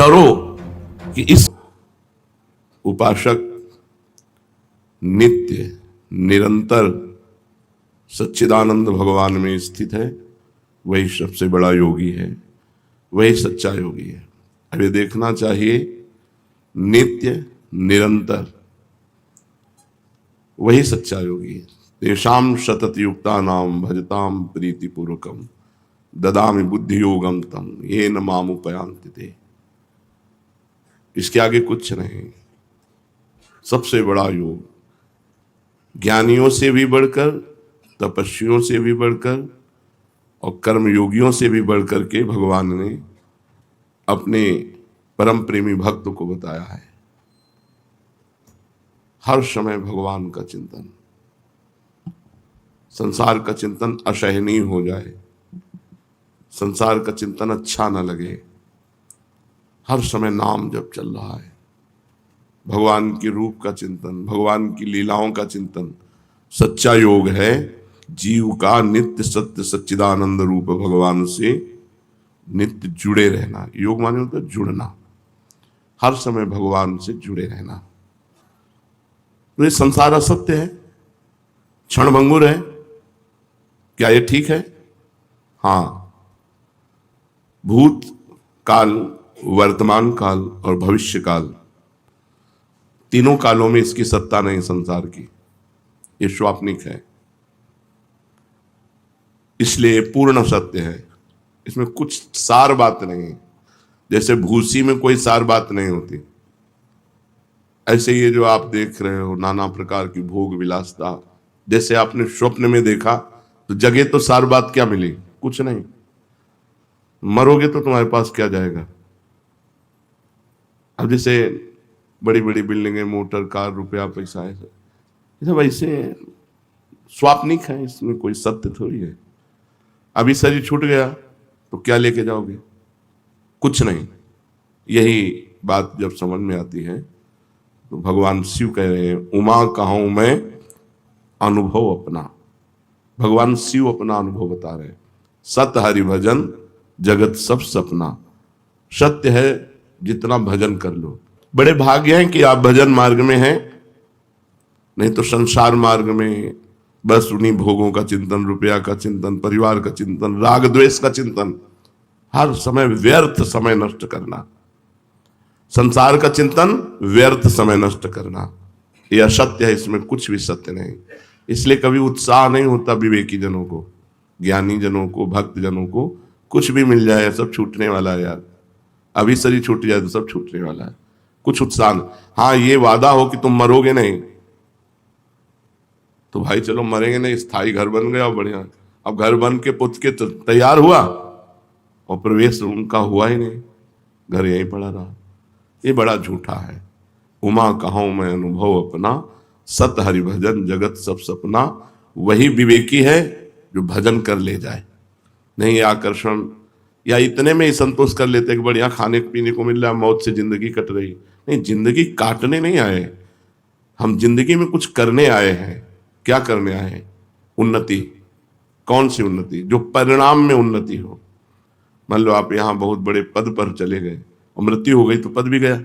करो कि इस उपासक नित्य निरंतर सच्चिदानंद भगवान में स्थित है, वही सबसे बड़ा योगी है, वही सच्चा योगी है। अब ये देखना चाहिए, नित्य निरंतर वही सच्चा योगी है। तेषाम सतत युक्ता नाम भजताम प्रीति पूर्वकम ददामि बुद्धि योगम तम ये न मामुपयांति ते। इसके आगे कुछ नहीं, सबसे बड़ा योग, ज्ञानियों से भी बढ़कर, तपस्वियों से भी बढ़कर और कर्म योगियों से भी बढ़कर के भगवान ने अपने परम प्रेमी भक्त को बताया है। हर समय भगवान का चिंतन, संसार का चिंतन असहनीय हो जाए, संसार का चिंतन अच्छा न लगे, हर समय नाम जब चल रहा है, भगवान के रूप का चिंतन, भगवान की लीलाओं का चिंतन, सच्चा योग है जीव का नित्य सत्य सच्चिदानंद रूप भगवान से नित्य जुड़े रहना। योग माने होता है जुड़ना, हर समय भगवान से जुड़े रहना। तो ये संसार असत्य है, क्षणभंगुर है, क्या ये ठीक है? हाँ, भूत काल, वर्तमान काल और भविष्य काल, तीनों कालों में इसकी सत्ता नहीं संसार की, ये स्वाप्निक है, इसलिए पूर्ण सत्य है। इसमें कुछ सार बात नहीं है, जैसे भूसी में कोई सार बात नहीं होती, ऐसे ये जो आप देख रहे हो नाना प्रकार की भोग विलासता, जैसे आपने स्वप्न में देखा तो जगह तो सार बात क्या मिली? कुछ नहीं। मरोगे तो तुम्हारे पास क्या जाएगा? अब जैसे बड़ी बड़ी बिल्डिंगें, मोटर, कार, रुपया, पैसा है, ये सब ऐसे स्वाप्निक है, इसमें कोई सत्य थोड़ी है। अभी शरीर छूट गया तो क्या लेके जाओगे? कुछ नहीं। यही बात जब समझ में आती है तो भगवान शिव कह रहे हैं, उमा कहूं मैं अनुभव अपना। भगवान शिव अपना अनुभव बता रहे हैं। सत हरि भजन जगत सब सपना। सत्य है, जितना भजन कर लो। बड़े भाग्य हैं कि आप भजन मार्ग में हैं, नहीं तो संसार मार्ग में बस उन्हीं भोगों का चिंतन, रुपया का चिंतन, परिवार का चिंतन, राग द्वेष का चिंतन, हर समय व्यर्थ समय नष्ट करना। संसार का चिंतन, व्यर्थ समय नष्ट करना, यह असत्य है, इसमें कुछ भी सत्य नहीं। इसलिए कभी उत्साह नहीं होता विवेकी जनों को, ज्ञानी जनों को, भक्त जनों को। कुछ भी मिल जाए सब छूटने वाला है यार, अभी शरीर छूट जाए तो सब छूटने वाला है, कुछ उत्साह नहीं। हाँ, ये वादा हो कि तुम मरोगे नहीं, तो भाई चलो मरेंगे नहीं, स्थायी घर बन गया बढ़िया। अब घर बन के पुत के तैयार हुआ और प्रवेश उनका हुआ ही नहीं, घर यहीं पड़ा रहा। ये बड़ा झूठा है। उमा कहूं मैं अनुभव अपना, सत हरि भजन जगत सब सपना। वही विवेकी है जो भजन कर ले जाए, नहीं आकर्षण या इतने में ही संतोष कर लेते कि बढ़िया खाने पीने को मिल रहा है, मौत से जिंदगी कट रही। नहीं, जिंदगी काटने नहीं आए हम, जिंदगी में कुछ करने आए हैं। क्या करने आए हैं? उन्नति। कौन सी उन्नति? जो परिणाम में उन्नति हो। मान लो आप यहां बहुत बड़े पद पर चले गए और मृत्यु हो गई तो पद भी गया।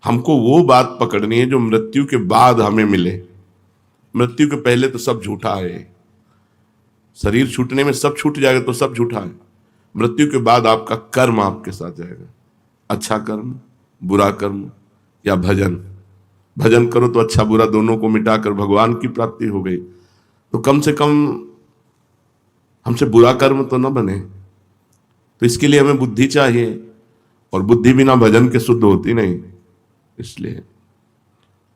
हमको वो बात पकड़नी है जो मृत्यु के बाद हमें मिले। मृत्यु के पहले तो सब झूठा है, शरीर छूटने में सब छूट जाएगा तो सब झूठा है। मृत्यु के बाद आपका कर्म आपके साथ जाएगा, अच्छा कर्म, बुरा कर्म या भजन। भजन करो तो अच्छा बुरा दोनों को मिटाकर भगवान की प्राप्ति हो गई, तो कम से कम हमसे बुरा कर्म तो न बने। तो इसके लिए हमें बुद्धि चाहिए, और बुद्धि बिना भजन के शुद्ध होती नहीं। इसलिए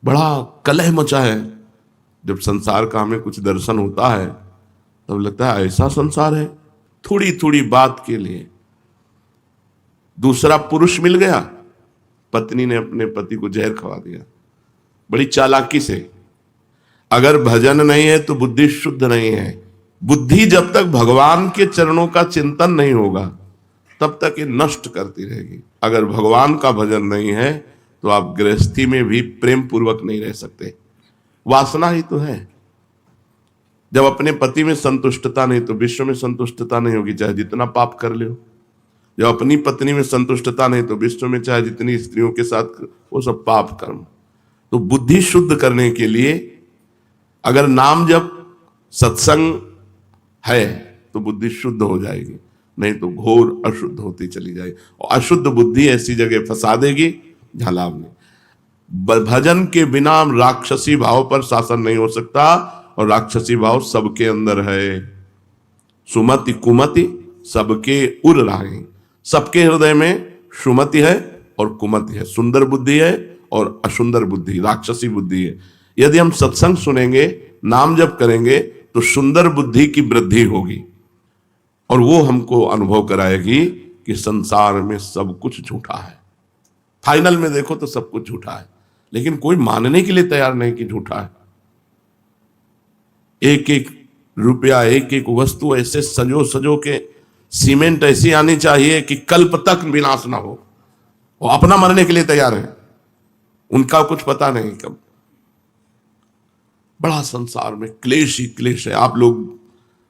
बड़ा कलह मचा है। जब संसार का हमें कुछ दर्शन होता है तब लगता है ऐसा संसार है, थोड़ी थोड़ी बात के लिए। दूसरा पुरुष मिल गया, पत्नी ने अपने पति को जहर खवा दिया बड़ी चालाकी से। अगर भजन नहीं है तो बुद्धि शुद्ध नहीं है। बुद्धि जब तक भगवान के चरणों का चिंतन नहीं होगा तब तक ये नष्ट करती रहेगी। अगर भगवान का भजन नहीं है तो आप गृहस्थी में भी प्रेम पूर्वक नहीं रह सकते। वासना ही तो है। जब अपने पति में संतुष्टता नहीं तो विश्व में संतुष्टता नहीं होगी, चाहे जितना पाप कर ले। जब अपनी पत्नी में संतुष्टता नहीं तो विश्व में चाहे जितनी स्त्रियों के साथ वो सब पाप कर्म। तो बुद्धि शुद्ध करने के लिए अगर नाम जब सत्संग है तो बुद्धि शुद्ध हो जाएगी, नहीं तो घोर अशुद्ध होती चली जाएगी। और अशुद्ध बुद्धि ऐसी जगह फंसा देगी जहां लाभ नहीं। भजन के बिना राक्षसी भाव पर शासन नहीं हो सकता, और राक्षसी भाव सबके अंदर है। सुमति कुमति सबके उर रहे, सबके हृदय में सुमति है और कुमति है, सुंदर बुद्धि है और असुंदर बुद्धि, राक्षसी बुद्धि है। यदि हम सत्संग सुनेंगे, नाम जप करेंगे तो सुंदर बुद्धि की वृद्धि होगी, और वो हमको अनुभव कराएगी कि संसार में सब कुछ झूठा है। फाइनल में देखो तो सब कुछ झूठा है, लेकिन कोई मानने के लिए तैयार नहीं कि झूठा है। एक एक रुपया, एक एक वस्तु ऐसे सजो सजो के, सीमेंट ऐसी आनी चाहिए कि कल्प तक विनाश ना हो। वो अपना मरने के लिए तैयार है, उनका कुछ पता नहीं कब। बड़ा संसार में क्लेश ही क्लेश है। आप लोग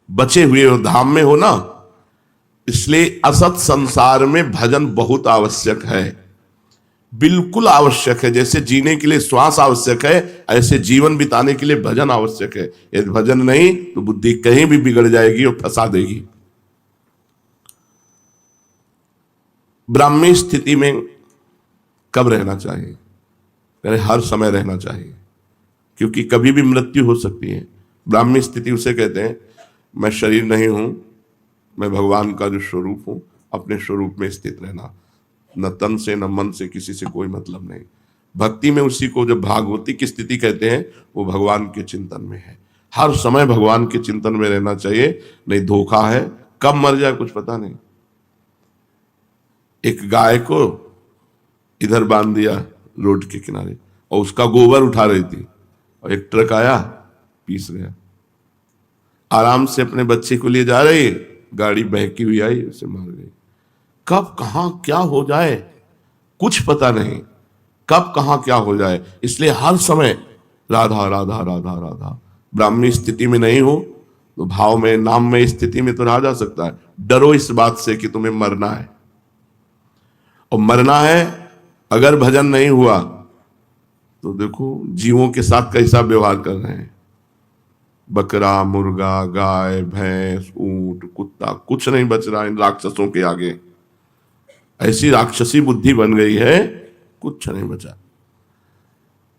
बचे हुए हो, धाम में हो ना, इसलिए असत संसार में भजन बहुत आवश्यक है, बिल्कुल आवश्यक है। जैसे जीने के लिए श्वास आवश्यक है, ऐसे जीवन बिताने के लिए भजन आवश्यक है। यदि भजन नहीं तो बुद्धि कहीं भी बिगड़ जाएगी और फंसा देगी। ब्राह्मी स्थिति में कब रहना चाहिए? अरे हर समय रहना चाहिए, क्योंकि कभी भी मृत्यु हो सकती है। ब्राह्मी स्थिति उसे कहते हैं, मैं शरीर नहीं हूं, मैं भगवान का जो स्वरूप हूं, अपने स्वरूप में स्थित रहना, न तन से न मन से, किसी से कोई मतलब नहीं। भक्ति में उसी को जब भागवती की स्थिति कहते हैं, वो भगवान के चिंतन में है। हर समय भगवान के चिंतन में रहना चाहिए, नहीं धोखा है, कब मर जाए कुछ पता नहीं। एक गाय को इधर बांध दिया रोड के किनारे, और उसका गोबर उठा रही थी, और एक ट्रक आया, पीस गया। आराम से अपने बच्चे को लिए जा रही, गाड़ी बहकी हुई आई, उसे मार गई। कब कहां क्या हो जाए कुछ पता नहीं, कब कहां क्या हो जाए। इसलिए हर समय राधा राधा राधा राधा। ब्राह्मी स्थिति में नहीं हो तो भाव में, नाम में स्थिति में तो रहा जा सकता है। डरो इस बात से कि तुम्हें मरना है, और मरना है अगर भजन नहीं हुआ तो देखो जीवों के साथ कैसा व्यवहार कर रहे हैं। बकरा, मुर्गा, गाय, भैंस, ऊंट, कुत्ता, कुछ नहीं बच रहा इन राक्षसों के आगे। ऐसी राक्षसी बुद्धि बन गई है, कुछ नहीं बचा।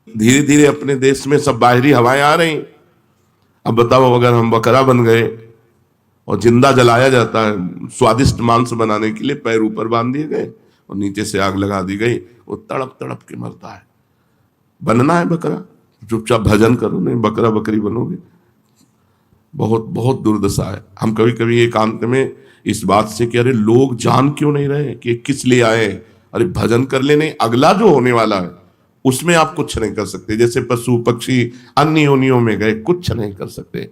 धीरे धीरे अपने देश में सब बाहरी हवाएं आ रही। अब बताओ, अगर हम बकरा बन गए और जिंदा जलाया जाता है, स्वादिष्ट मांस बनाने के लिए पैर ऊपर बांध दिए गए और नीचे से आग लगा दी गई, वो तड़प तड़प के मरता है। बनना है बकरा, चुपचाप भजन करो, नहीं बकरा बकरी बनोगे। बहुत बहुत दुर्दशा है। हम कभी कभी एकांत में इस बात से कि अरे लोग जान क्यों नहीं रहे कि किस लिए आए, अरे भजन कर लेने, अगला जो होने वाला है उसमें आप कुछ नहीं कर सकते। जैसे पशु पक्षी अन्य योनियों में गए, कुछ नहीं कर सकते।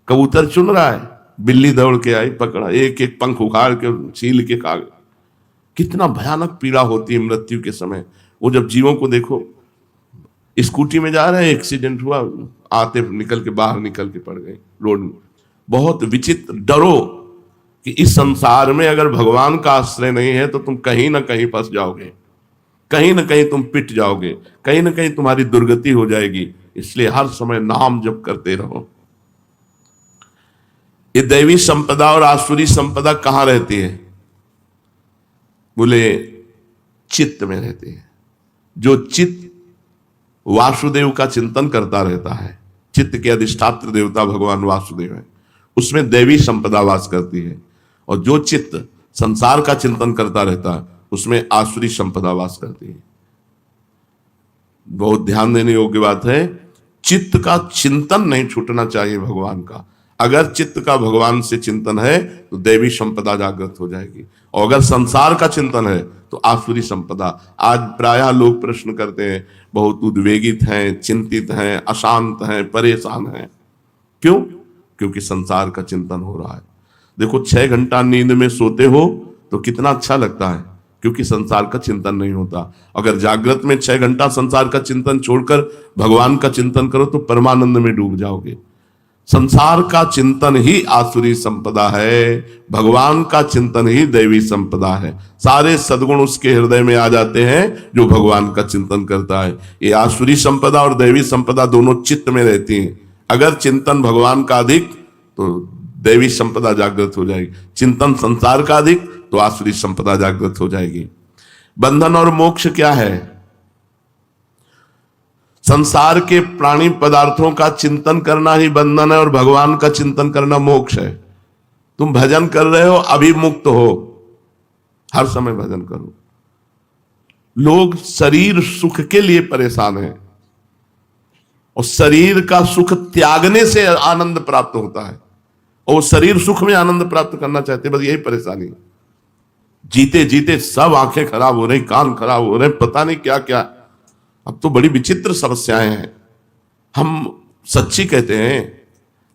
कबूतर चुन रहा है, बिल्ली दौड़ के आई, पकड़ा, एक एक पंख उखाड़ के छील के खा गया। कितना भयानक पीड़ा होती है मृत्यु के समय। वो जब जीवों को देखो, स्कूटी में जा रहे हैं, एक्सीडेंट हुआ, आते निकल के बाहर निकल के पड़ गए रोड में। बहुत विचित्र। डरो कि इस संसार में अगर भगवान का आश्रय नहीं है तो तुम कहीं ना कहीं फंस जाओगे, कहीं ना कहीं तुम पिट जाओगे, कहीं ना कहीं तुम्हारी दुर्गति हो जाएगी। इसलिए हर समय नाम जप करते रहो। ये दैवी संपदा और आसुरी संपदा कहां रहती है? बोले चित्त में रहती है। जो चित्त वासुदेव का चिंतन करता रहता है, चित्त के अधिष्ठात्र देवता भगवान वासुदेव है, उसमें दैवी संपदा वास करती है। और जो चित्त संसार का चिंतन करता रहता है, उसमें आसुरी संपदा वास करती है। बहुत ध्यान देने योग्य बात है, चित्त का चिंतन नहीं छूटना चाहिए भगवान का। अगर चित्त का भगवान से चिंतन है तो दैवी संपदा जागृत हो जाएगी, और अगर संसार का चिंतन है तो आसुरी संपदा। आज प्रायः लोग प्रश्न करते हैं, बहुत उद्वेगित हैं, चिंतित हैं, अशांत हैं, परेशान हैं। क्यों? क्योंकि संसार का चिंतन हो रहा है। देखो 6 घंटा नींद में सोते हो तो कितना अच्छा लगता है, क्योंकि संसार का चिंतन नहीं होता। अगर जागृत में 6 घंटा संसार का चिंतन छोड़कर भगवान का चिंतन करो तो परमानंद में डूब जाओगे। संसार का चिंतन ही आसुरी संपदा है, भगवान का चिंतन ही दैवी संपदा है। सारे सद्गुण उसके हृदय में आ जाते हैं जो भगवान का चिंतन करता है। ये आसुरी संपदा और दैवी संपदा दोनों चित्त में रहती हैं। अगर चिंतन भगवान का अधिक तो दैवी संपदा जागृत हो जाएगी, चिंतन संसार का अधिक तो आसुरी संपदा जागृत हो जाएगी। बंधन और मोक्ष क्या है? संसार के प्राणी पदार्थों का चिंतन करना ही बंधन है और भगवान का चिंतन करना मोक्ष है। तुम भजन कर रहे हो, अभी मुक्त हो, हर समय भजन करो। लोग शरीर सुख के लिए परेशान हैं और शरीर का सुख त्यागने से आनंद प्राप्त होता है और शरीर सुख में आनंद प्राप्त करना चाहते, बस यही परेशानी। जीते जीते सब आंखें खराब हो रही, कान खराब हो रहे, पता नहीं क्या क्या। अब तो बड़ी विचित्र समस्याएं हैं। हम सच्ची कहते हैं,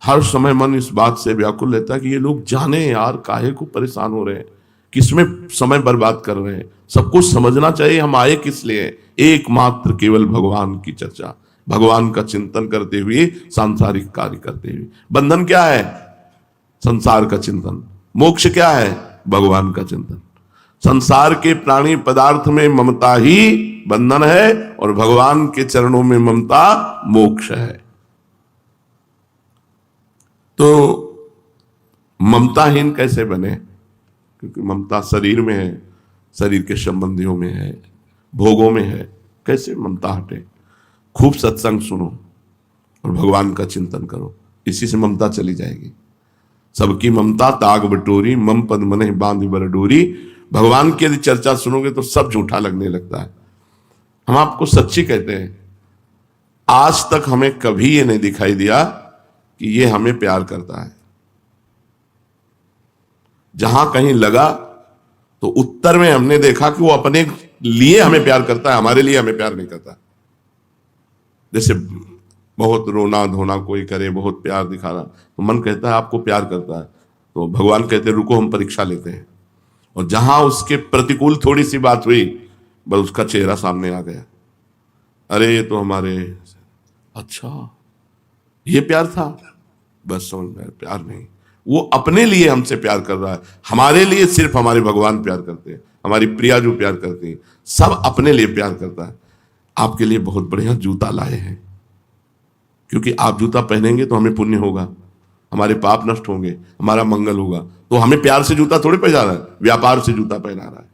हर समय मन इस बात से व्याकुल रहता है कि ये लोग जाने यार काहे को परेशान हो रहे हैं, किसमें समय बर्बाद कर रहे हैं। सबको समझना चाहिए हम आए किस लिए, एकमात्र केवल भगवान की चर्चा, भगवान का चिंतन करते हुए, सांसारिक कार्य करते हुए। बंधन क्या है? संसार का चिंतन। मोक्ष क्या है? भगवान का चिंतन। संसार के प्राणी पदार्थ में ममता ही बंधन है और भगवान के चरणों में ममता मोक्ष है। तो ममताहीन कैसे बने? क्योंकि ममता शरीर में है, शरीर के संबंधियों में है, भोगों में है। कैसे ममता हटे? खूब सत्संग सुनो और भगवान का चिंतन करो, इसी से ममता चली जाएगी। सबकी ममता ताग बटोरी, मम पद मने बांध बर डोरी। भगवान की यदि चर्चा सुनोगे तो सब झूठा लगने लगता है। हम आपको सच्ची कहते हैं, आज तक हमें कभी ये नहीं दिखाई दिया कि ये हमें प्यार करता है। जहां कहीं लगा तो उत्तर में हमने देखा कि वो अपने लिए हमें प्यार करता है, हमारे लिए हमें प्यार नहीं करता। जैसे बहुत रोना धोना कोई करे, बहुत प्यार दिखाना, तो मन कहता है आपको प्यार करता है, तो भगवान कहते हैं रुको हम परीक्षा लेते हैं। और जहां उसके प्रतिकूल थोड़ी सी बात हुई, बस उसका चेहरा सामने आ गया, अरे ये तो हमारे, अच्छा ये प्यार था, बस समझ में प्यार नहीं। वो अपने लिए हमसे प्यार कर रहा है, हमारे लिए सिर्फ हमारे भगवान प्यार करते हैं, हमारी प्रिया जो प्यार करती है, सब अपने लिए प्यार करता है। आपके लिए बहुत बढ़िया जूता लाए हैं, क्योंकि आप जूता पहनेंगे तो हमें पुण्य होगा, हमारे पाप नष्ट होंगे, हमारा मंगल होगा। तो हमें प्यार से जूता थोड़ी पहना रहा है, व्यापार से जूता पहना रहा है।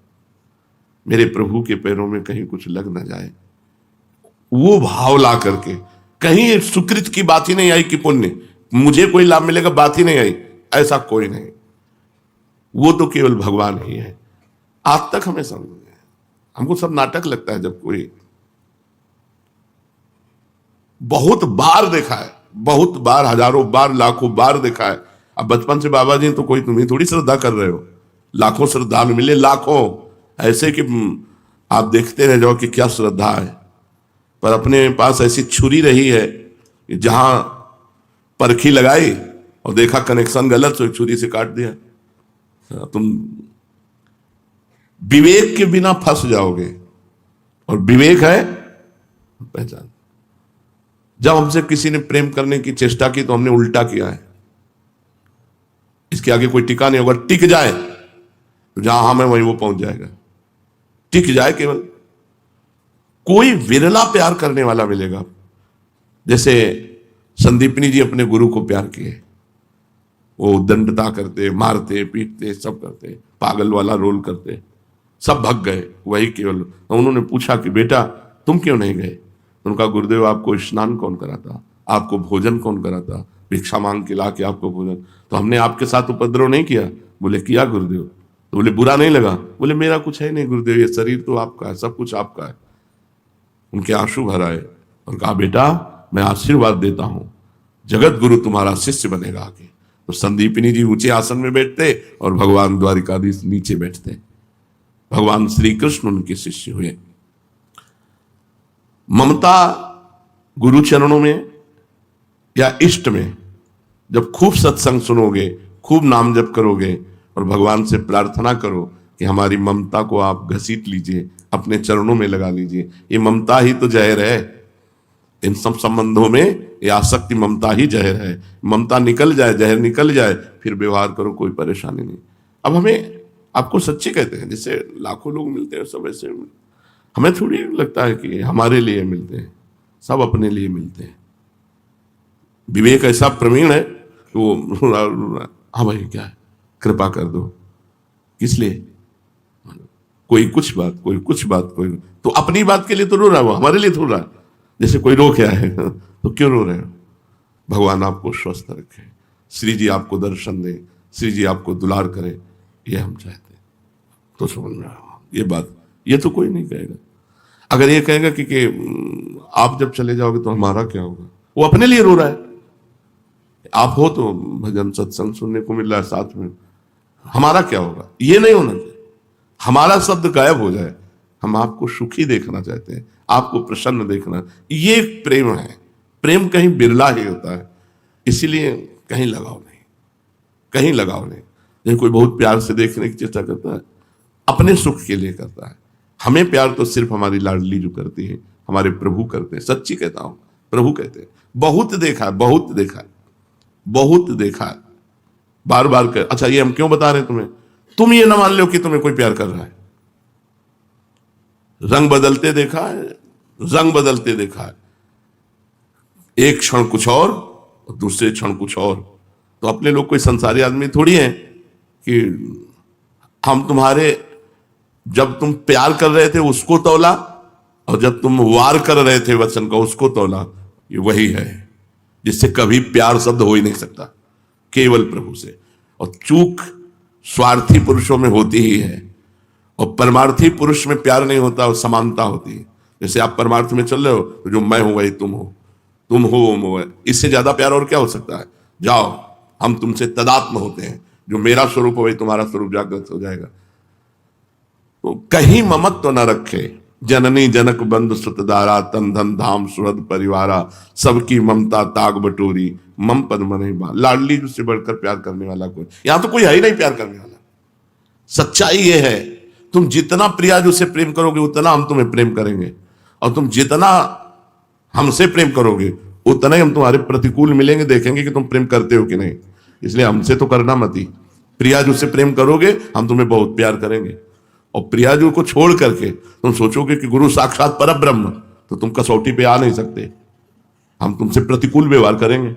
मेरे प्रभु के पैरों में कहीं कुछ लग ना जाए, वो भाव ला करके। कहीं सुकृत की बात ही नहीं आई कि पुण्य मुझे कोई लाभ मिलेगा, बात ही नहीं आई, ऐसा कोई नहीं। वो तो केवल भगवान ही है। आज तक हमें समझ में, हमको सब नाटक लगता है। जब कोई, बहुत बार देखा है, बहुत बार, हजारों बार, लाखों बार देखा है। अब बचपन से बाबा जी तो कोई तुम्हें थोड़ी श्रद्धा कर रहे हो, लाखों श्रद्धालु मिले, लाखों ऐसे कि आप देखते रह जाओ कि क्या श्रद्धा है। पर अपने पास ऐसी छुरी रही है कि जहां परखी लगाई और देखा कनेक्शन गलत, तो छुरी से काट दिया। तुम विवेक के बिना फंस जाओगे, और विवेक है पहचान। जब हमसे किसी ने प्रेम करने की चेष्टा की तो हमने उल्टा किया है, इसके आगे कोई टिका नहीं होगा। टिक जाए तो जहां हम है वहीं वो पहुंच जाएगा। टिक जाए, केवल कोई विरला प्यार करने वाला मिलेगा। जैसे संदीपनी जी अपने गुरु को प्यार किए, वो दंडता करते, मारते पीटते, सब करते, पागल वाला रोल करते, सब भग गए, वही केवल। उन्होंने पूछा कि बेटा तुम क्यों नहीं गए? उनका गुरुदेव आपको स्नान कौन कराता, आपको भोजन कौन कराता, भिक्षा मांग के ला के आपको भोजन। तो हमने आपके साथ उपद्रव नहीं किया। बोले किया गुरुदेव। तो बोले बुरा नहीं लगा? बोले मेरा कुछ है नहीं गुरुदेव, ये शरीर तो आपका है, सब कुछ आपका है। उनके आंसू भर आए और कहा बेटा मैं आशीर्वाद देता हूं, जगत गुरु तुम्हारा शिष्य बनेगा आगे। तो संदीपनी जी ऊंचे आसन में बैठते और भगवान द्वारिकाधीश नीचे बैठते। भगवान श्री कृष्ण उनके शिष्य हुए। ममता गुरु चरणों में या इष्ट में, जब खूब सत्संग सुनोगे, खूब नाम जप करोगे और भगवान से प्रार्थना करो कि हमारी ममता को आप घसीट लीजिए, अपने चरणों में लगा लीजिए। ये ममता ही तो जहर है। इन सब संबंधों में ये आसक्ति ममता ही जहर है। ममता निकल जाए, जहर निकल जाए, फिर व्यवहार करो, कोई परेशानी नहीं। अब हमें आपको सच्चे कहते हैं, जैसे लाखों लोग मिलते हैं सब ऐसे, हमें थोड़ी लगता है कि हमारे लिए मिलते हैं, सब अपने लिए मिलते हैं। विवेक ऐसा प्रवीण है कि वो हाँ भाई क्या है, कृपा कर दो, किस लिए, कोई कुछ बात, कोई कुछ बात, कोई तो अपनी बात के लिए तो रो रहा है, वो हमारे लिए थोड़ा, जैसे कोई रो क्या है तो क्यों रो रहे हो। भगवान आपको स्वस्थ रखे, श्री जी आपको दर्शन दे, श्री जी आपको दुलार करे, ये हम चाहते हैं। तो समझ में आया ये बात, ये तो कोई नहीं कहेगा। अगर ये कहेगा कि आप जब चले जाओगे तो हमारा क्या होगा, वो अपने लिए रो रहा है। आप हो तो भजन सत्संग सुनने को मिल रहा है साथ में, हमारा क्या होगा, ये नहीं होना चाहिए। हमारा शब्द गायब हो जाए, हम आपको सुखी देखना चाहते हैं, आपको प्रसन्न देखना, ये प्रेम है। प्रेम कहीं बिरला ही होता है, इसीलिए कहीं लगाव नहीं, कहीं लगाव नहीं। जैसे कोई बहुत प्यार से देखने की चेष्टा करता है, अपने सुख के लिए करता है। हमें प्यार तो सिर्फ हमारी लाडली जो करती है, हमारे प्रभु करते हैं। सच्ची कहता हूं, प्रभु कहते हैं। बहुत देखा है, बहुत देखा है, बहुत देखा है, बार बार कर। अच्छा ये हम क्यों बता रहे हैं तुम्हें, तुम ये ना मान लो कि तुम्हें कोई प्यार कर रहा है। रंग बदलते देखा है, रंग बदलते देखा है, एक क्षण कुछ और दूसरे क्षण कुछ और। तो अपने लोग कोई संसारी आदमी थोड़ी है कि हम तुम्हारे, जब तुम प्यार कर रहे थे उसको तौला, और जब तुम वार कर रहे थे वचन का उसको तौला। ये वही है जिससे कभी प्यार शब्द हो ही नहीं सकता, केवल प्रभु से। और चूक स्वार्थी पुरुषों में होती ही है, और परमार्थी पुरुष में प्यार नहीं होता, और समानता होती है। जैसे आप परमार्थ में चल रहे हो तो जो मैं हूं वही तुम हो, तुम हो वो, इससे ज्यादा प्यार और क्या हो सकता है। जाओ हम तुमसे तदात्म होते हैं, जो मेरा स्वरूप हो वही तुम्हारा स्वरूप जागृत हो जाएगा। तो कहीं ममत्व तो न रखे, जननी जनक बंधु सुतदारा, तन धन धाम सुहृद परिवारा, सबकी ममता ताग बटोरी, मम पद मन बा। लाडली से बढ़कर प्यार करने वाला कोई, यहां तो कोई है ही नहीं प्यार करने वाला। सच्चाई ये है, तुम जितना प्रियाजू से प्रेम करोगे उतना हम तुम्हें प्रेम करेंगे, और तुम जितना हमसे प्रेम करोगे उतना ही हम तुम्हारे प्रतिकूल मिलेंगे, देखेंगे कि तुम प्रेम करते हो कि नहीं। इसलिए हमसे तो करना मत ही, प्रियाजू से प्रेम करोगे हम तुम्हें बहुत प्यार करेंगे। और प्रियाजू को छोड़ करके तुम सोचोगे कि गुरु साक्षात परब्रह्म, तो तुम कसौटी पे आ नहीं सकते, हम तुमसे प्रतिकूल व्यवहार करेंगे।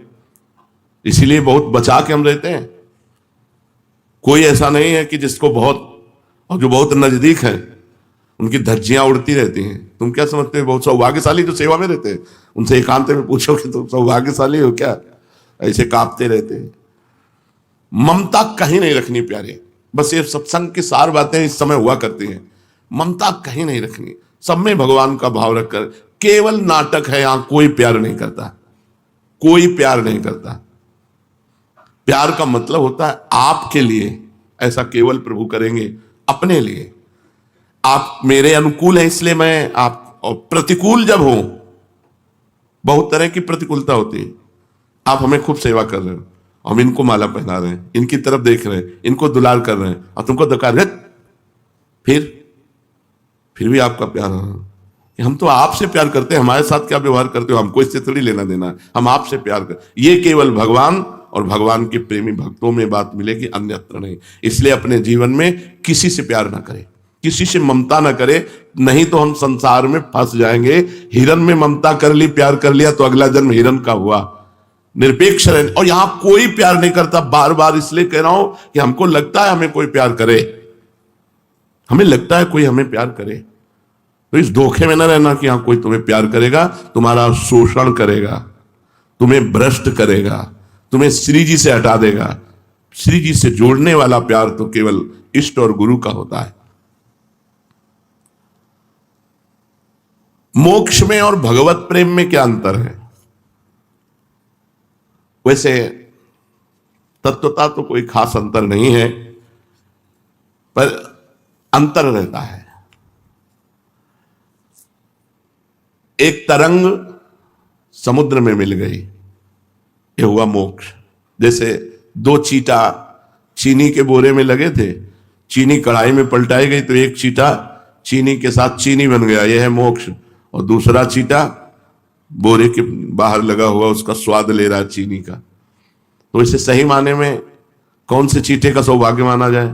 इसीलिए बहुत बचा के हम रहते हैं। कोई ऐसा नहीं है कि जिसको बहुत, और जो बहुत नजदीक है उनकी धज्जियां उड़ती रहती हैं। तुम क्या समझते हो, बहुत सौभाग्यशाली जो सेवा में रहते हैं, उनसे एकांत में पूछो कि तुम सौभाग्यशाली हो क्या, ऐसे कांपते रहते हैं। ममता कहीं नहीं रखनी प्यारे, बस ये सत्संग की सार बातें इस समय हुआ करती हैं। ममता कहीं नहीं रखनी, सब में भगवान का भाव रखकर। केवल नाटक है, यहां कोई प्यार नहीं करता, कोई प्यार नहीं करता। प्यार का मतलब होता है आपके लिए, ऐसा केवल प्रभु करेंगे अपने लिए। आप मेरे अनुकूल हैं इसलिए मैं आप, और प्रतिकूल जब हो, बहुत तरह की प्रतिकूलता होती है। आप हमें खूब सेवा कर रहे हो, हम इनको माला पहना रहे हैं, इनकी तरफ देख रहे हैं, इनको दुलार कर रहे हैं, और तुमको धक्का रहे, फिर भी आपका प्यार कि हम तो आपसे प्यार करते हैं, हमारे साथ क्या व्यवहार करते हो हमको इससे थोड़ी लेना देना है, हम आपसे प्यार कर। ये केवल भगवान और भगवान के प्रेमी भक्तों में बात मिलेगी, अन्यत्र नहीं। इसलिए अपने जीवन में किसी से प्यार ना करें, किसी से ममता ना करे, नहीं तो हम संसार में फंस जाएंगे। हिरन में ममता कर ली, प्यार कर लिया, तो अगला जन्म हिरन का हुआ। निरपेक्ष रहने, और यहां कोई प्यार नहीं करता। बार बार इसलिए कह रहा हूं कि हमको लगता है हमें कोई प्यार करे, हमें लगता है कोई हमें प्यार करे, तो इस धोखे में ना रहना कि यहां कोई तुम्हें प्यार करेगा, तुम्हारा शोषण करेगा, तुम्हें भ्रष्ट करेगा, तुम्हें श्री जी से हटा देगा। श्री जी से जोड़ने वाला प्यार तो केवल इष्ट और गुरु का होता है। मोक्ष में और भगवत प्रेम में क्या अंतर है? वैसे तत्वता तो कोई खास अंतर नहीं है, पर अंतर रहता है। एक तरंग समुद्र में मिल गई, ये हुआ मोक्ष। जैसे दो चीटा चीनी के बोरे में लगे थे, चीनी कढ़ाई में पलटाई गई तो एक चीटा चीनी के साथ चीनी बन गया, यह है मोक्ष। और दूसरा चीटा बोरे के बाहर लगा हुआ उसका स्वाद ले रहा है चीनी का। तो इसे सही माने में कौन से चीटे का सौभाग्य माना जाए?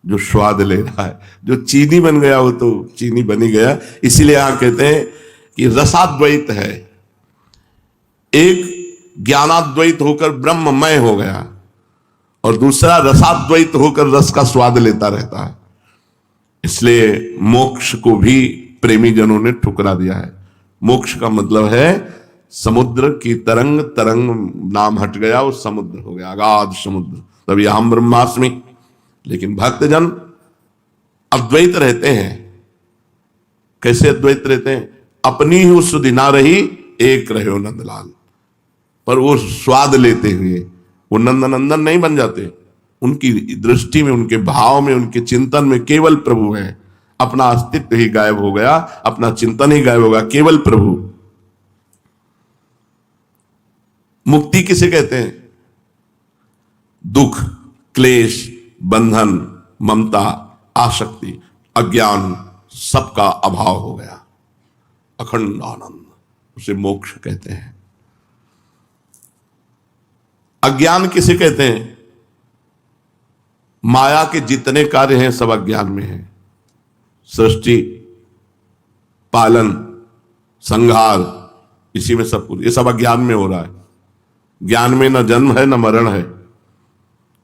जो स्वाद ले रहा है। जो चीनी बन गया वो तो चीनी बनी गया। इसीलिए यहां कहते हैं कि रसाद्वैत है। एक ज्ञानाद्वैत होकर ब्रह्ममय हो गया और दूसरा रसाद्वैत होकर रस का स्वाद लेता रहता है। इसलिए मोक्ष को भी प्रेमी जनों ने ठुकरा दिया है। मोक्ष का मतलब है समुद्र की तरंग, तरंग नाम हट गया वो समुद्र हो गया, अगाध समुद्र। तभी हम ब्रह्मास्मि। लेकिन भक्तजन अद्वैत रहते हैं। कैसे अद्वैत रहते हैं? अपनी ही उस सुधि रही, एक रहे नंदलाल। पर वो स्वाद लेते हुए वो नंदनंदन नहीं बन जाते। उनकी दृष्टि में, उनके भाव में, उनके चिंतन में केवल प्रभु है। अपना अस्तित्व ही गायब हो गया, अपना चिंतन ही गायब हो गया, केवल प्रभु। मुक्ति किसे कहते हैं? दुख, क्लेश, बंधन, ममता, आसक्ति, अज्ञान सबका अभाव हो गया, अखंड आनंद, उसे मोक्ष कहते हैं। अज्ञान किसे कहते हैं? माया के जितने कार्य हैं सब अज्ञान में हैं। सृष्टि, पालन, संहार, इसी में सब कुछ, ये सब अज्ञान में हो रहा है। ज्ञान में न जन्म है न मरण है,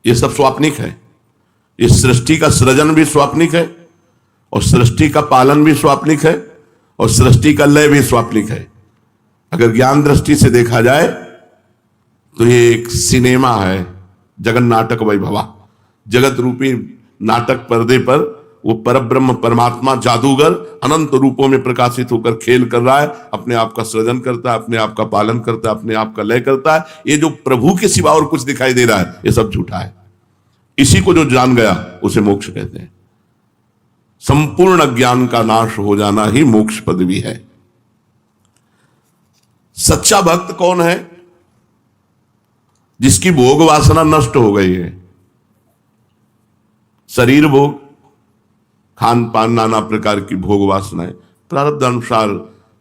ये सब स्वाप्निक है। इस सृष्टि का सृजन भी स्वाप्निक है और सृष्टि का पालन भी स्वाप्निक है और सृष्टि का लय भी स्वाप्निक है। अगर ज्ञान दृष्टि से देखा जाए तो ये एक सिनेमा है, जगन नाटक वैभवा। जगत रूपी नाटक पर्दे पर वो परब्रह्म परमात्मा जादूगर अनंत रूपों में प्रकाशित होकर खेल कर रहा है। अपने आप का सृजन करता है, अपने आप का पालन करता है, अपने आप का लय करता है। ये जो प्रभु के सिवा और कुछ दिखाई दे रहा है, ये सब झूठा है। इसी को जो जान गया उसे मोक्ष कहते हैं। संपूर्ण ज्ञान का नाश हो जाना ही मोक्ष पदवी है। सच्चा भक्त कौन है? जिसकी भोग वासना नष्ट हो गई है। शरीर भोग, खान पान, नाना प्रकार की भोग वासनाएं, प्रारब्ध अनुसार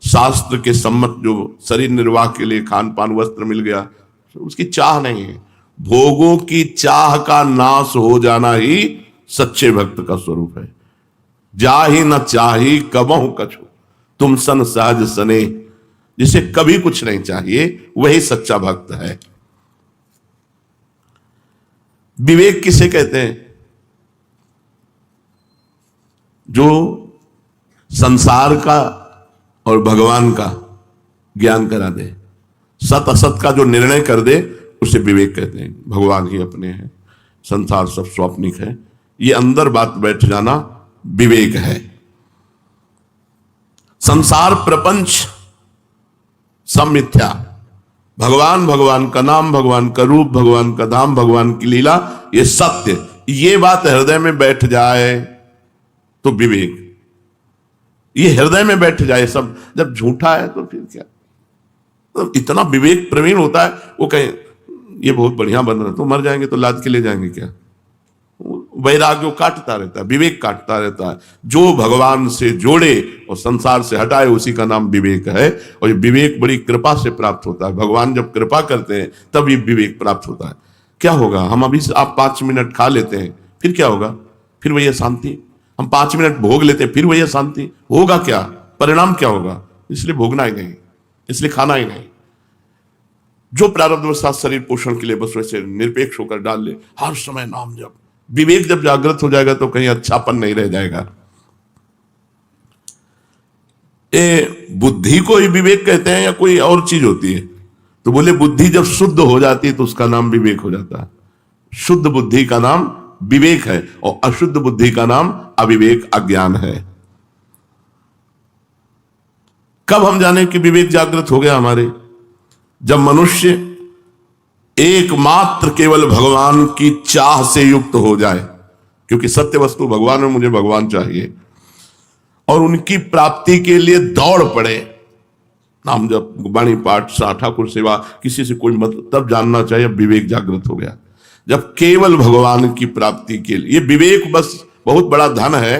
शास्त्र के सम्मत जो शरीर निर्वाह के लिए खान पान वस्त्र मिल गया, उसकी चाह नहीं है। भोगों की चाह का नाश हो जाना ही सच्चे भक्त का स्वरूप है। जाहि न चाही कबहु कछु, तुम सन सहज सने। जिसे कभी कुछ नहीं चाहिए वही सच्चा भक्त है। विवेक किसे कहते हैं? जो संसार का और भगवान का ज्ञान करा दे, सत असत का जो निर्णय कर दे, उसे विवेक कहते हैं। भगवान ही अपने हैं, संसार सब स्वाप्निक है, ये अंदर बात बैठ जाना विवेक है। संसार प्रपंच सब मिथ्या, भगवान, भगवान का नाम, भगवान का रूप, भगवान का धाम, भगवान की लीला, ये सत्य। ये बात हृदय में बैठ जाए तो विवेक, ये हृदय में बैठ जाए सब। जब झूठा है तो फिर क्या? तो इतना विवेक प्रवीण होता है, वो कहे ये बहुत बढ़िया बन रहा है, तो मर जाएंगे तो लाद के ले जाएंगे क्या? वैराग्य काटता रहता है, विवेक काटता रहता है। जो भगवान से जोड़े और संसार से हटाए, उसी का नाम विवेक है। और ये विवेक बड़ी कृपा से प्राप्त होता है। भगवान जब कृपा करते हैं तब ये विवेक प्राप्त होता है। क्या होगा? हम अभी आप 5 मिनट खा लेते हैं, फिर क्या होगा? फिर वही शांति। हम 5 मिनट भोग लेते हैं, फिर वही शांति। होगा क्या? परिणाम क्या होगा? इसलिए भोगना ही नहीं, इसलिए खाना ही नहीं। जो प्रारब्धवशात शरीर पोषण के लिए बस वैसे निरपेक्ष होकर डाल ले, हर समय नाम जप। विवेक जब जागृत हो जाएगा तो कहीं अच्छापन नहीं रह जाएगा। ये बुद्धि को ही विवेक कहते हैं या कोई और चीज होती है? तो बोले बुद्धि जब शुद्ध हो जाती है तो उसका नाम विवेक हो जाता है। शुद्ध बुद्धि का नाम विवेक है और अशुद्ध बुद्धि का नाम अविवेक, अज्ञान है। कब हम जाने कि विवेक जागृत हो गया हमारे? जब मनुष्य एकमात्र केवल भगवान की चाह से युक्त हो जाए। क्योंकि सत्य वस्तु भगवान में, मुझे भगवान चाहिए, और उनकी प्राप्ति के लिए दौड़ पड़े। नाम जप, वाणी पाठ, ठाकुर सेवा, किसी से कोई मतलब, तब जानना चाहिए विवेक जागृत हो गया। जब केवल भगवान की प्राप्ति के लिए, ये विवेक बस बहुत बड़ा धन है।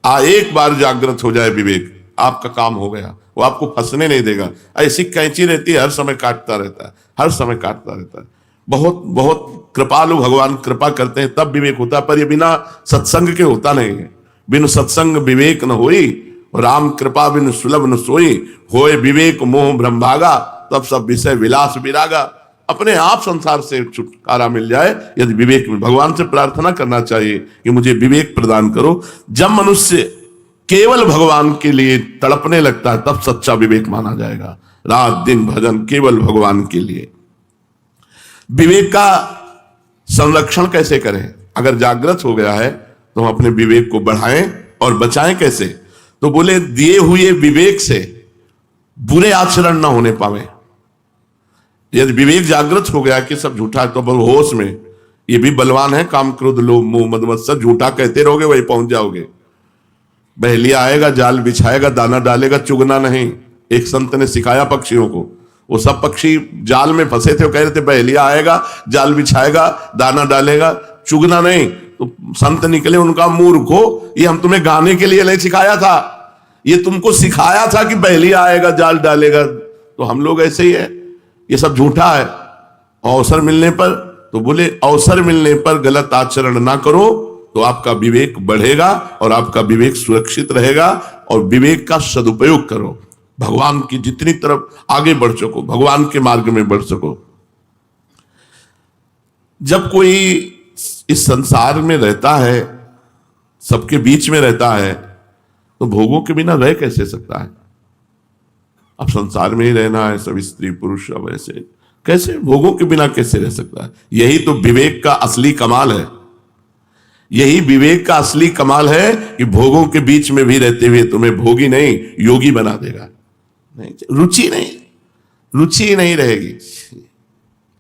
एक बार जागृत हो जाए विवेक, आपका काम हो गया। वो आपको फंसने नहीं देगा। ऐसी कैंची रहती है, हर समय काटता रहता है, हर समय काटता रहता है। बहुत बहुत कृपालु भगवान, कृपा करते हैं तब विवेक होता है, पर ये बिना सत्संग के होता नहीं है। बिनु सत्संग विवेक न होई, राम कृपा बिनु सुलभ न सोई, होए विवेक मोह ब्रह्मभागा, तब सब विषय विलास विरागा। अपने आप संसार से छुटकारा मिल जाए यदि विवेक में। भगवान से प्रार्थना करना चाहिए कि मुझे विवेक प्रदान करो। जब मनुष्य केवल भगवान के लिए तड़पने लगता है तब सच्चा विवेक माना जाएगा। रात दिन भजन केवल भगवान के लिए। विवेक का संरक्षण कैसे करें? अगर जागृत हो गया है तो हम अपने विवेक को बढ़ाएं और बचाएं कैसे? तो बोले दिए हुए विवेक से बुरे आचरण ना होने पावे। यदि विवेक जागृत हो गया कि सब झूठा है तो होश में, ये भी बलवान है, काम क्रोध लोभ मोह मद मत्सर, झूठा कहते रहोगे वही पहुंच जाओगे। बहेलिया आएगा, जाल बिछाएगा, दाना डालेगा, चुगना नहीं। एक संत ने सिखाया पक्षियों को, वो सब पक्षी जाल में फंसे थे, वो कह रहे थे बहेलिया आएगा, जाल बिछाएगा, दाना डालेगा, चुगना नहीं। तो संत निकले, उनका मूर्खो, ये हम तुम्हें गाने के लिए नहीं सिखाया था, ये तुमको सिखाया था कि बहेलिया आएगा, जाल डालेगा। तो हम लोग ऐसे ही है, ये सब झूठा है। अवसर मिलने पर तो बोले अवसर मिलने पर गलत आचरण ना करो तो आपका विवेक बढ़ेगा और आपका विवेक सुरक्षित रहेगा। और विवेक का सदुपयोग करो, भगवान की जितनी तरफ आगे बढ़ सको, भगवान के मार्ग में बढ़ सको। जब कोई इस संसार में रहता है, सबके बीच में रहता है, तो भोगों के बिना रह कैसे सकता है? अब संसार में ही रहना है, सब स्त्री पुरुष अब ऐसे, कैसे भोगों के बिना कैसे रह सकता है? यही तो विवेक का असली कमाल है। यही विवेक का असली कमाल है कि भोगों के बीच में भी रहते हुए तुम्हें भोगी नहीं योगी बना देगा। नहीं, रुचि नहीं रहेगी,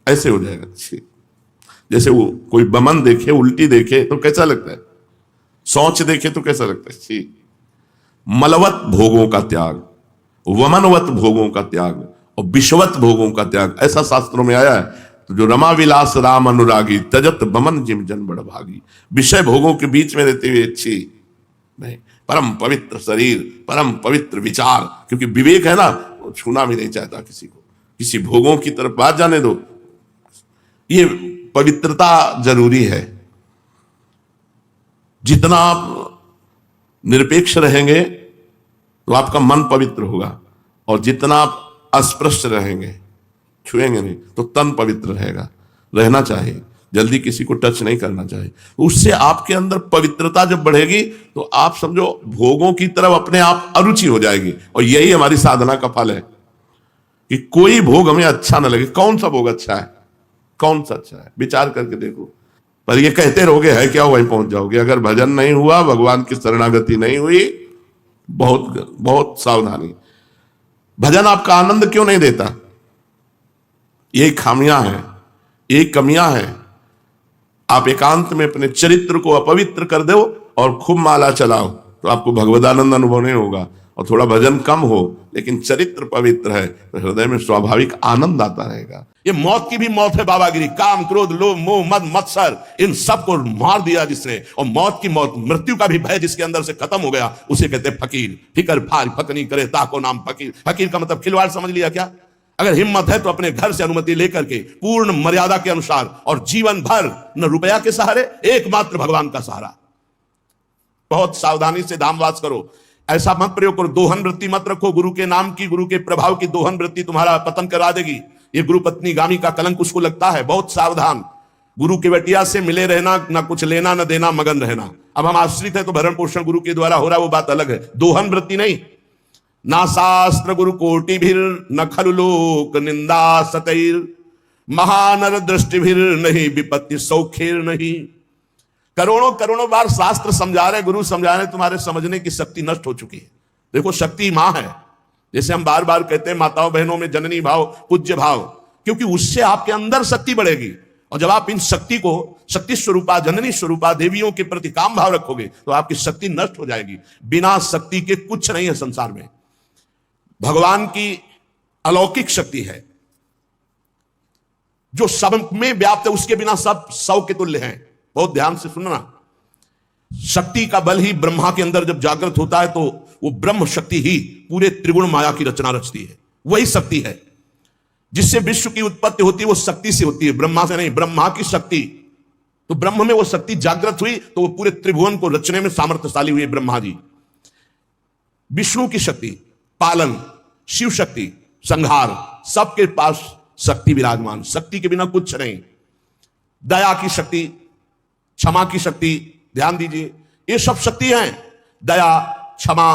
ऐसे हो जाएगा। जैसे वो कोई बमन देखे, उल्टी देखे तो कैसा लगता है? सोच देखे तो कैसा लगता है? मलवत भोगों का त्याग, वमनवत भोगों का त्याग और विश्ववत भोगों का त्याग, ऐसा शास्त्रों में आया है। तो जो रमा विलास राम अनुरागी, तजत बमन जिम जन बड़ भागी। विषय भोगों के बीच में रहते हुए अच्छी नहीं, परम पवित्र शरीर, परम पवित्र विचार, क्योंकि विवेक है ना, वो छूना भी नहीं चाहता किसी को, किसी भोगों की तरफ बात जाने दो। ये पवित्रता जरूरी है। जितना आप निरपेक्ष रहेंगे तो आपका मन पवित्र होगा, और जितना आप अस्पृश्य रहेंगे, छुएंगे नहीं, तो तन पवित्र रहेगा। रहना चाहिए, जल्दी किसी को टच नहीं करना चाहिए। उससे आपके अंदर पवित्रता जब बढ़ेगी तो आप समझो भोगों की तरफ अपने आप अरुचि हो जाएगी। और यही हमारी साधना का फल है कि कोई भोग हमें अच्छा ना लगे। कौन सा भोग अच्छा है, कौन सा अच्छा है, विचार करके देखो। पर ये कहते रहोगे है क्या, वहीं पहुंच जाओगे। अगर भजन नहीं हुआ, भगवान की शरणागति नहीं हुई, बहुत बहुत सावधानी। भजन आपका आनंद क्यों नहीं देता? ये खामियां हैं, ये कमियां हैं। आप एकांत में अपने चरित्र को अपवित्र कर दो और खूब माला चलाओ तो आपको भगवदानंद अनुभव नहीं होगा। और थोड़ा भजन कम हो लेकिन चरित्र पवित्र है तो हृदय में स्वाभाविक आनंद आता रहेगा। ये मौत की भी मौत है बाबागिरी, काम क्रोध लोभ मोह मद मत्सर, इन सब को मार दिया जिसने। और मौत की मौत, मृत्यु का भी भय जिसके अंदर से खत्म हो गया, उसे कहते फकीर। फिकर फार फकनी करे ताको नाम फकीर। फकीर का मतलब खिलवाड़ समझ लिया क्या? अगर हिम्मत है तो अपने घर से अनुमति लेकर के पूर्ण मर्यादा के अनुसार और जीवन भर न रुपया के सहारे, एकमात्र भगवान का सहारा। बहुत सावधानी से धामवास करो, ऐसा मत प्रयोग करो। दोहन वृत्ति मत रखो। गुरु के नाम की, गुरु के प्रभाव की दोहन वृत्ति तुम्हारा पतन करा देगी। ये गुरु पत्नी गामी का कलंक उसको लगता है। बहुत सावधान। गुरु के बटिया से मिले रहना, ना कुछ लेना न देना, मगन रहना। अब हम आश्रित है तो भरण पोषण गुरु के द्वारा हो रहा है, वो बात अलग है। दोहन वृत्ति नहीं। ना शास्त्र गुरु कोटि भीर न खलु लोक निंदा सतैर, महानर दृष्टि भीर नहीं विपत्ति सौखेर नहीं। करोड़ों करोड़ों बार शास्त्र समझा रहे, गुरु समझा रहे, तुम्हारे समझने की शक्ति नष्ट हो चुकी है। देखो शक्ति मां है, जैसे हम बार बार कहते हैं माताओं बहनों में जननी भाव पूज्य भाव, क्योंकि उससे आपके अंदर शक्ति बढ़ेगी। और जब आप इन शक्ति को शक्ति स्वरूपा जननी स्वरूपा देवियों के प्रति काम भाव रखोगे तो आपकी शक्ति नष्ट हो जाएगी। बिना शक्ति के कुछ नहीं है संसार में। भगवान की अलौकिक शक्ति है जो सब में व्याप्त है, उसके बिना सब सौ के तुल्य हैं। बहुत ध्यान से सुनना। शक्ति का बल ही ब्रह्मा के अंदर जब जागृत होता है तो वो ब्रह्म शक्ति ही पूरे त्रिगुण माया की रचना रचती है। वही शक्ति है जिससे विश्व की उत्पत्ति होती है, वो शक्ति से होती है, ब्रह्मा से नहीं। ब्रह्मा की शक्ति, तो ब्रह्म में वो शक्ति जागृत हुई तो वो पूरे त्रिभुवन को रचने में सामर्थ्यशाली हुए ब्रह्मा जी। विष्णु की शक्ति पालन, शिव शक्ति संहार, सबके पास शक्ति विराजमान, शक्ति के बिना कुछ नहीं। दया की शक्ति, क्षमा की शक्ति, ध्यान दीजिए ये सब शक्ति हैं। दया, क्षमा,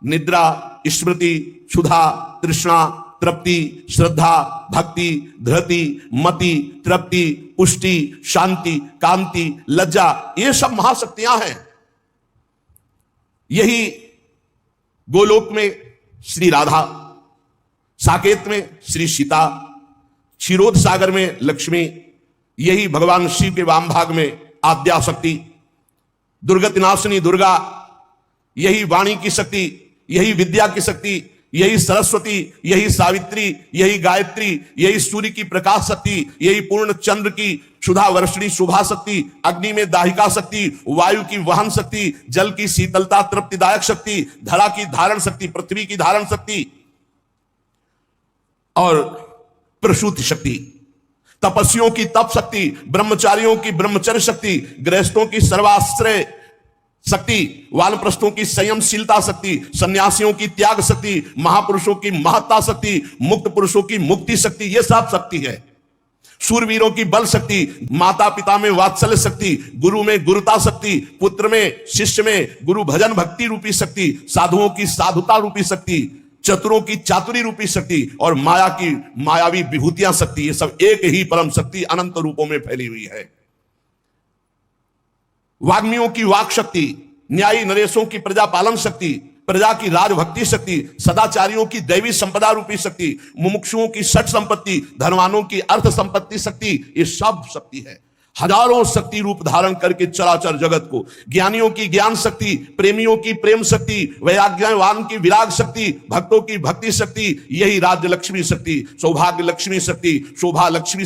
निद्रा, स्मृति, क्षुधा, तृष्णा, तृप्ति, श्रद्धा, भक्ति, धृति, मति, तृप्ति, पुष्टि, शांति, कांति, लज्जा, ये सब महाशक्तियां हैं। यही गोलोक में श्री राधा, साकेत में श्री सीता, क्षीरोद सागर में लक्ष्मी, यही भगवान शिव के वाम भाग में आद्या शक्ति, दुर्गति नाशिनी दुर्गा, यही वाणी की शक्ति, यही विद्या की शक्ति, यही सरस्वती, यही सावित्री, यही गायत्री, यही सूर्य की प्रकाश शक्ति, यही पूर्ण चंद्र की सुधा वर्षिणी शोभा शक्ति, अग्नि में दाहिका शक्ति, वायु की वहन शक्ति, जल की शीतलता तृप्तिदायक शक्ति, धरा की धारण शक्ति, पृथ्वी की धारण शक्ति और प्रसूति शक्ति, तपस्वियों की तप शक्ति, ब्रह्मचारियों की ब्रह्मचर्य शक्ति, गृहस्थों की सर्वाश्रय शक्ति, वानप्रस्थों की संयमशीलता शक्ति, सन्यासियों की त्याग शक्ति, महापुरुषों की महत्ता शक्ति, मुक्त पुरुषों की मुक्ति शक्ति, ये सब शक्ति है। सूरवीरों की बल शक्ति, माता पिता में वात्सल्य शक्ति, गुरु में गुरुता शक्ति, पुत्र में शिष्य में गुरु भजन भक्ति रूपी शक्ति, साधुओं की साधुता रूपी शक्ति, चतुरों की चातुरी रूपी शक्ति और माया की मायावी विभूतियां शक्ति, ये सब एक ही परम शक्ति अनंत रूपों में फैली हुई है। वाग्मियों की वाक शक्ति, न्यायी नरेशों की प्रजा पालन शक्ति, प्रजा की राजभक्ति शक्ति, सदाचारियों की दैवी संपदा रूपी शक्ति, मुमुक्षुओं की सठ संपत्ति, धनवानों की अर्थ संपत्ति शक्ति, ये सब शक्ति है। हजारों शक्ति रूप धारण करके चराचर जगत को, ज्ञानियों की ज्ञान शक्ति, प्रेमियों की प्रेम शक्ति, वैराग्यवान की विराग शक्ति, भक्तों की भक्ति शक्ति, यही राज्य लक्ष्मी शक्ति, सौभाग्य लक्ष्मी शक्ति, शोभा लक्ष्मी